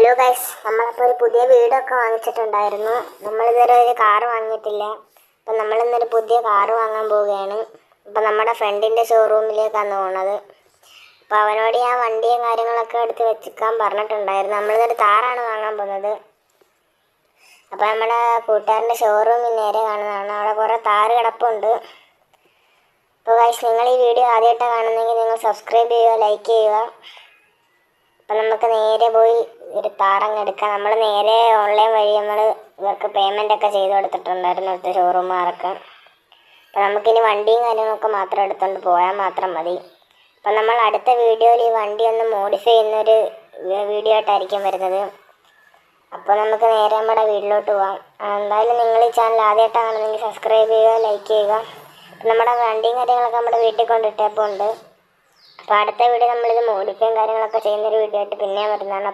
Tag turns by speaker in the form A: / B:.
A: Hello guys, നമ്മളപ്പോൾ ഒരു പുതിയ വീടൊക്കെ വാങ്ങിച്ചിട്ടുണ്ടായിരുന്നു. നമ്മളിതുവരെ ഒരു കാറ് വാങ്ങിയിട്ടില്ല. അപ്പം നമ്മളിന്നൊരു പുതിയ കാറ് വാങ്ങാൻ പോവുകയാണ്. അപ്പം നമ്മുടെ ഫ്രണ്ടിൻ്റെ ഷോറൂമിലേക്കാണ് പോകുന്നത്. അപ്പോൾ അവനോട് ഞാൻ വണ്ടിയും കാര്യങ്ങളൊക്കെ എടുത്ത് വെച്ചിക്കാൻ പറഞ്ഞിട്ടുണ്ടായിരുന്നു. നമ്മളിന്നൊരു താറാണ് വാങ്ങാൻ പോകുന്നത്. അപ്പോൾ നമ്മുടെ കൂട്ടുകാരൻ്റെ ഷോറൂമിൽ നേരെ കാണുന്നതാണ്. അവിടെ കുറേ താറ് കിടപ്പുണ്ട്. അപ്പോൾ ഗൈസ്, നിങ്ങൾ ഈ വീഡിയോ ആദ്യമായിട്ടാണ് കാണുന്നതെങ്കിൽ നിങ്ങൾ സബ്സ്ക്രൈബ് ചെയ്യുക, ലൈക്ക് ചെയ്യുക. അപ്പം നമുക്ക് നേരെ പോയി ഒരു താറങ്ങ് എടുക്കാം. നമ്മൾ നേരെ ഓൺലൈൻ വഴി ഇവർക്ക് പേയ്മെൻ്റ് ഒക്കെ ചെയ്ത് കൊടുത്തിട്ടുണ്ടായിരുന്നു ഇവിടുത്തെ ഷോറൂമുകാർക്ക്. അപ്പം നമുക്കിനി വണ്ടിയും കാര്യങ്ങളൊക്കെ മാത്രം എടുത്തുകൊണ്ട് പോയാൽ മാത്രം മതി. അപ്പം നമ്മൾ അടുത്ത വീഡിയോയിൽ ഈ വണ്ടി ഒന്ന് മോഡിഫൈ ചെയ്യുന്നൊരു വീഡിയോ ആയിട്ടായിരിക്കും വരുന്നത്. അപ്പോൾ നമുക്ക് നേരെ നമ്മുടെ വീട്ടിലോട്ട് പോകാം. എന്തായാലും നിങ്ങൾ ഈ ചാനൽ ആദ്യമായിട്ടാണ് കാണുന്നെങ്കിൽ സബ്സ്ക്രൈബ് ചെയ്യുക, ലൈക്ക് ചെയ്യുക. അപ്പം നമ്മുടെ വണ്ടിയും കാര്യങ്ങളൊക്കെ നമ്മുടെ വീട്ടിൽ കൊണ്ടിട്ടപ്പോൾ ഉണ്ട്. അപ്പോൾ അടുത്ത വീഡിയോ നമ്മളിത് മോഡിഫൈയും കാര്യങ്ങളൊക്കെ ചെയ്യുന്നൊരു വീഡിയോ ആയിട്ട് പിന്നെ വരുന്നതാണ്.